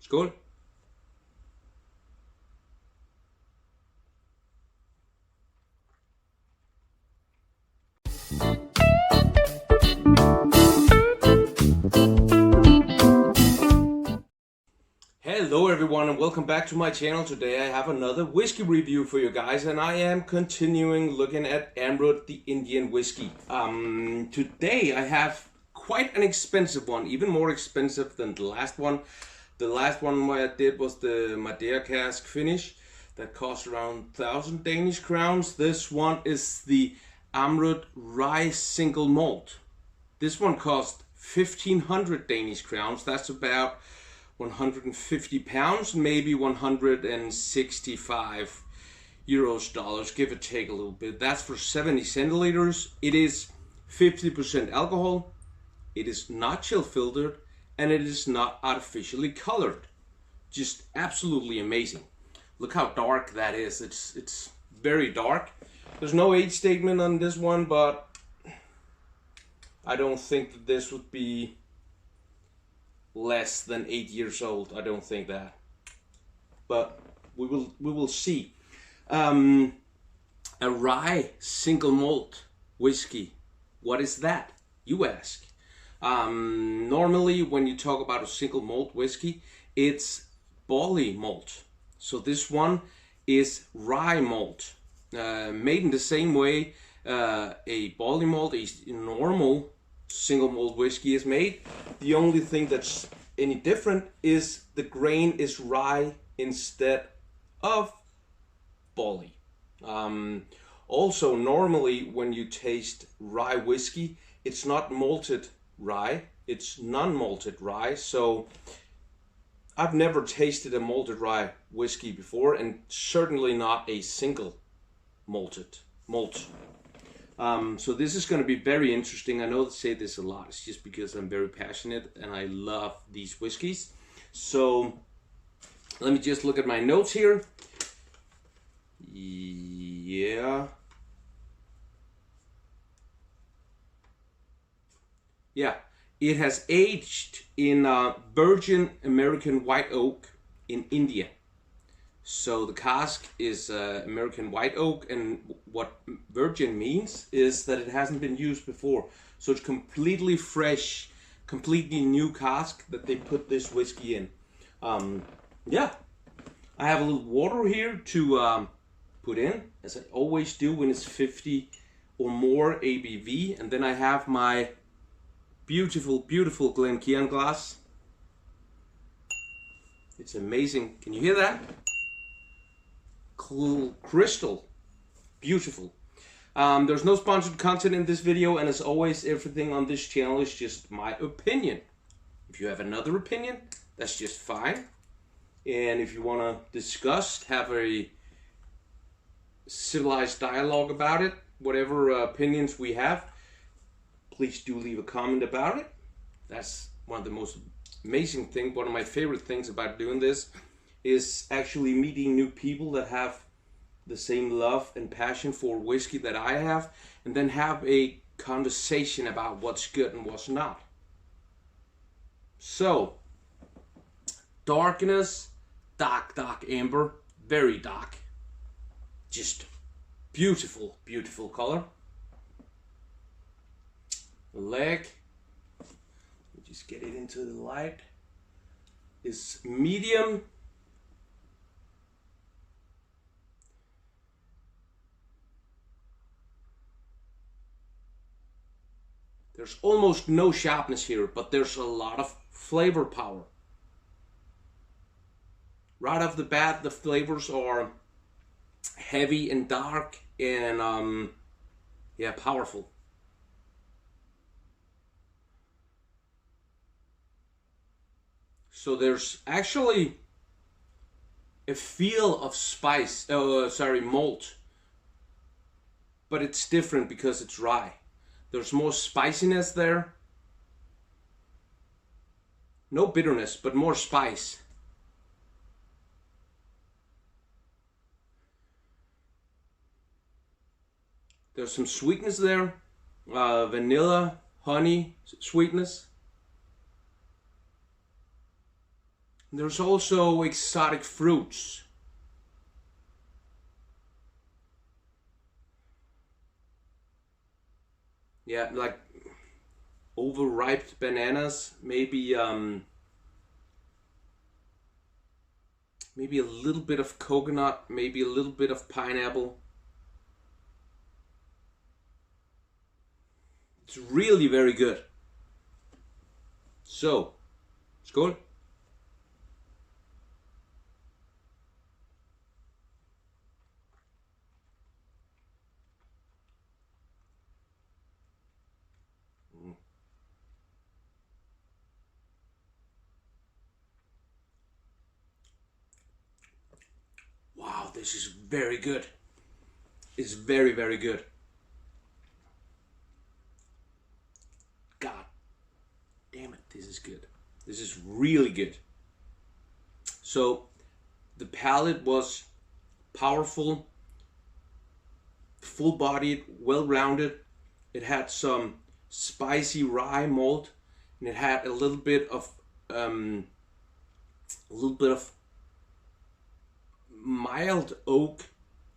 Skål. Hello everyone and welcome back to my channel. Today I have another whiskey review for you guys, and I am continuing looking at Amrut, the Indian whiskey. Today I have quite an expensive one, even more expensive than the last one. The last one I did was the Madeira cask finish that cost around 1,000 Danish crowns. This one is the Amrut Rye single malt. This one cost 1,500 Danish crowns. That's about 150 pounds, maybe 165 euros, dollars, give or take a little bit. That's for 70 centiliters. It is 50% alcohol. It is not chill filtered, and it is not artificially colored. Just absolutely amazing. Look how dark that is. It's very dark. There's no age statement on this one, but I don't think that this would be less than 8 years old. I don't think that, but we will see. A rye single malt whiskey. What is that, you ask? Normally when you talk about a single malt whiskey, it's barley malt. So this one is rye malt, made in the same way a barley malt, a normal single malt whiskey is made. The only thing that's any different is the grain is rye instead of barley. Also, normally when you taste rye whiskey, it's not malted rye, it's non-malted rye. So I've never tasted a malted rye whiskey before, and certainly not a single malt. So this is going to be very interesting. I know I say this a lot. It's just because I'm very passionate and I love these whiskeys. So let me just look at my notes here. Yeah. It has aged in virgin American white oak in India. So the cask is American white oak, and what virgin means is that it hasn't been used before. So it's completely fresh, completely new cask that they put this whiskey in. Yeah, I have a little water here to put in, as I always do when it's 50 or more ABV. And then I have my beautiful Glencairn glass. It's amazing. Can you hear that? Crystal beautiful. There's no sponsored content in this video, and as always, everything on this channel is just my opinion. If you have another opinion, that's just fine. And if you want to discuss, have a civilized dialogue about it, whatever opinions we have, please do leave a comment about it. That's one of the most amazing things, one of my favorite things about doing this is actually meeting new people that have the same love and passion for whiskey that I have, and then have a conversation about what's good and what's not. So, darkness, dark amber, very dark. Just beautiful color. The leg, just get it into the light, is medium. There's almost no sharpness here, but there's a lot of flavor power. Right off the bat, the flavors are heavy and dark and yeah, powerful. So there's actually a feel of spice, malt, but it's different because it's rye. There's more spiciness there. No bitterness, but more spice. There's some sweetness there, vanilla, honey, sweetness. There's also exotic fruits. Yeah, like overripe bananas, maybe maybe a little bit of coconut, maybe a little bit of pineapple. It's really very good. So, skål. Wow, this is very good. It's very, very good. God damn it, this is good. This is really good. So, the palate was powerful, full-bodied, well-rounded. It had some spicy rye malt, and it had a little bit of mild oak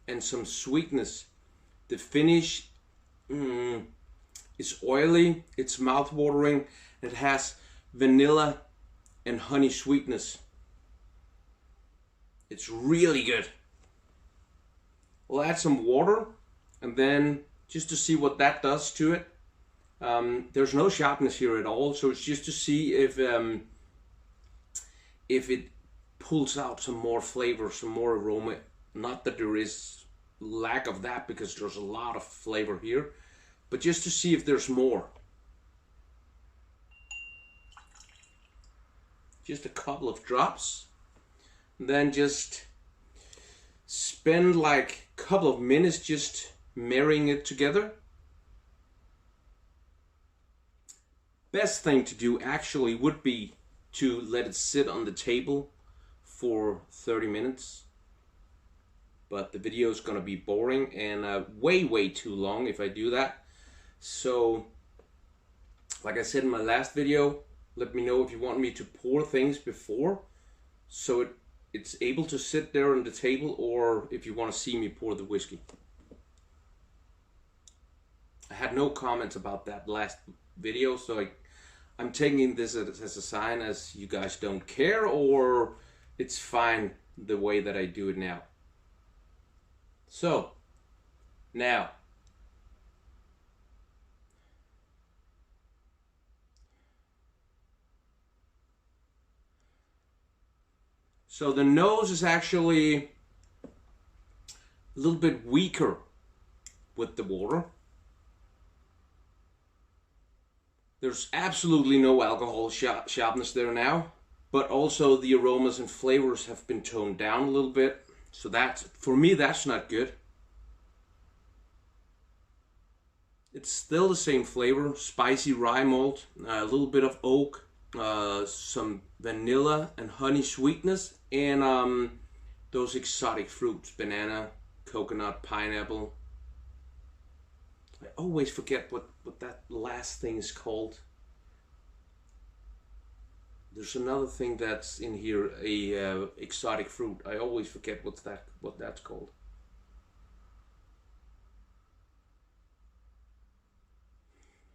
and some sweetness. The finish is oily, it's mouth-watering, it has vanilla and honey sweetness. It's really good. We'll add some water, and then just to see what that does to it. There's no sharpness here at all, so it's just to see if it pulls out some more flavor, some more aroma. Not that there is lack of that, because there's a lot of flavor here, but just to see if there's more. Just a couple of drops, and then just spend like a couple of minutes just marrying it together. Best thing to do actually would be to let it sit on the table for 30 minutes. But the video is going to be boring and way too long if I do that. So, like I said in my last video, let me know if you want me to pour things before, so it's able to sit there on the table, or if you want to see me pour the whiskey. I had no comments about that last video, so I'm taking this as a sign as you guys don't care, or it's fine the way that I do it now. So, now, so the nose is actually a little bit weaker with the water. There's absolutely no alcohol sharpness there now, but also the aromas and flavors have been toned down a little bit. So that's, for me, that's not good. It's still the same flavor, spicy rye malt, a little bit of oak, some vanilla and honey sweetness, and those exotic fruits, banana, coconut, pineapple. I always forget what that last thing is called. There's another thing that's in here, a exotic fruit. I always forget what that's called.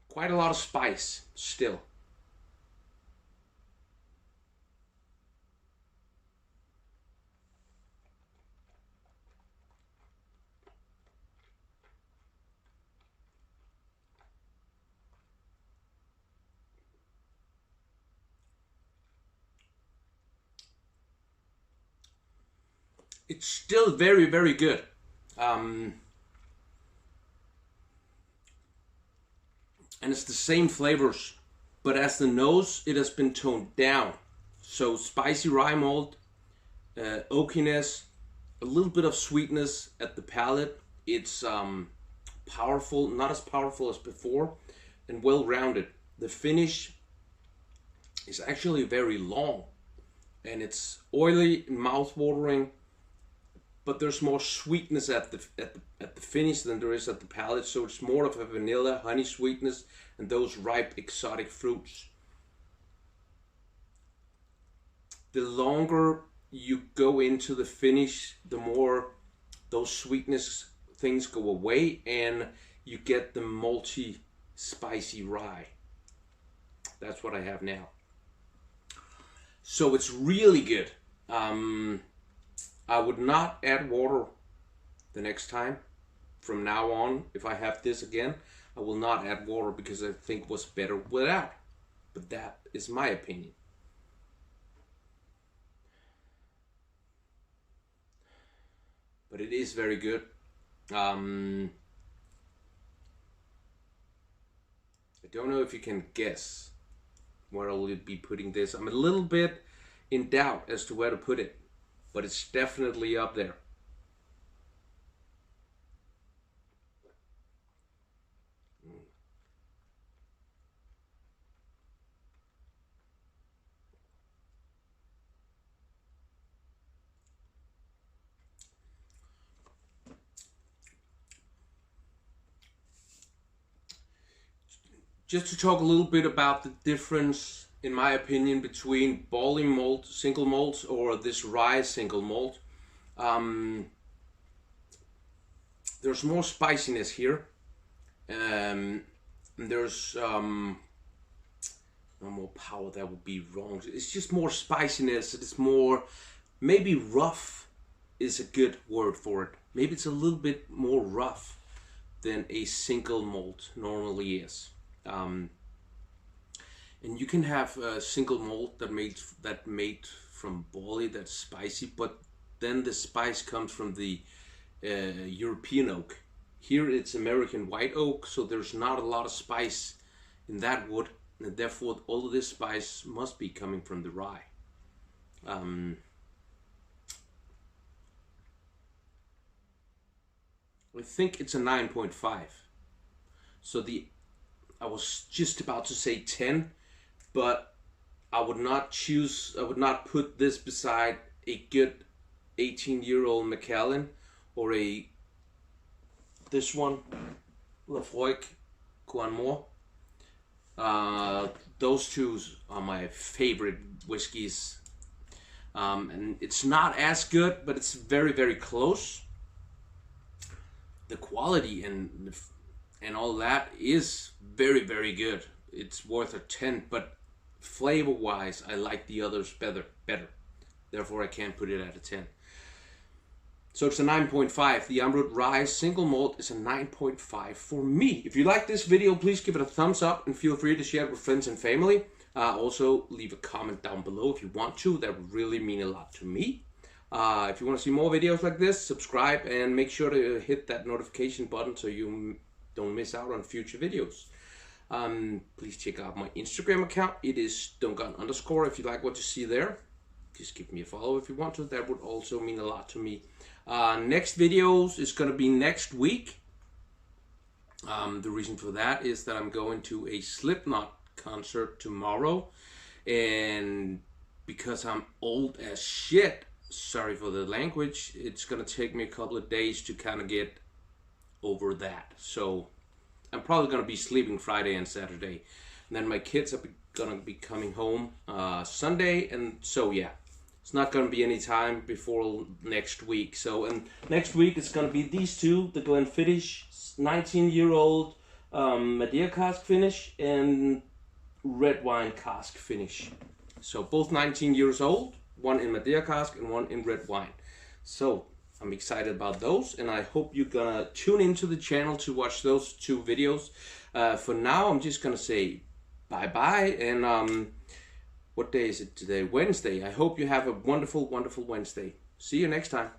Quite a lot of spice still. It's still very good. And it's the same flavors, but as the nose, it has been toned down. So spicy rye malt, oakiness, a little bit of sweetness at the palate. It's powerful, not as powerful as before, and well-rounded. The finish is actually very long, and it's oily and mouth-watering. But there's more sweetness at the finish than there is at the palate, so it's more of a vanilla, honey sweetness, and those ripe exotic fruits. the longer you go into the finish, the more those sweetness things go away and you get the malty, spicy rye. That's what I have now. So it's really good. I would not add water the next time. From now on, if I have this again, I will not add water because I think it was better without. But that is my opinion. But it is very good. I don't know if you can guess where I'll be putting this. I'm a little bit in doubt as to where to put it, but it's definitely up there. Just to talk a little bit about the difference, in my opinion, between barley malt, single malts, or this rye single malt. There's more spiciness here. There's no more power, that would be wrong. It's just more spiciness. It's more, maybe rough is a good word for it. Maybe it's a little bit more rough than a single malt normally is. And you can have a single malt that made from barley that's spicy, but then the spice comes from the European oak. Here it's American white oak, so there's not a lot of spice in that wood, and therefore all of this spice must be coming from the rye. I think it's a 9.5. So I was just about to say 10, but I would not put this beside a good 18-year-old Macallan or this one, Lafroig Coanmore. Those two are my favorite whiskeys. And it's not as good, but it's very, very close. The quality and all that is very, very good. It's worth a 10, but flavor wise I like the others better. Therefore I can't put it at a 10. So it's a 9.5. The Amrut Rye single malt is a 9.5 for me. If you like this video, please give it a thumbs up and feel free to share it with friends and family. Also leave a comment down below if you want to. That would really mean a lot to me. If you want to see more videos like this, subscribe and make sure to hit that notification button so you don't miss out on future videos. Please check out my Instagram account. It is Dunkeren_ if you like what you see there. Just give me a follow if you want to. That would also mean a lot to me. Next videos is going to be next week. The reason for that is that I'm going to a Slipknot concert tomorrow, and because I'm old as shit, sorry for the language, it's going to take me a couple of days to kind of get over that. So I'm probably going to be sleeping Friday and Saturday, and then my kids are going to be coming home Sunday, and so yeah, it's not going to be any time before next week. So, and next week it's going to be these two, the Glenfiddich 19-year-old Madeira cask finish and red wine cask finish. So both 19 years old, one in Madeira cask and one in red wine. So I'm excited about those, and I hope you're gonna tune into the channel to watch those two videos. For now, I'm just gonna say bye-bye, and what day is it today? Wednesday. I hope you have a wonderful, wonderful Wednesday. See you next time.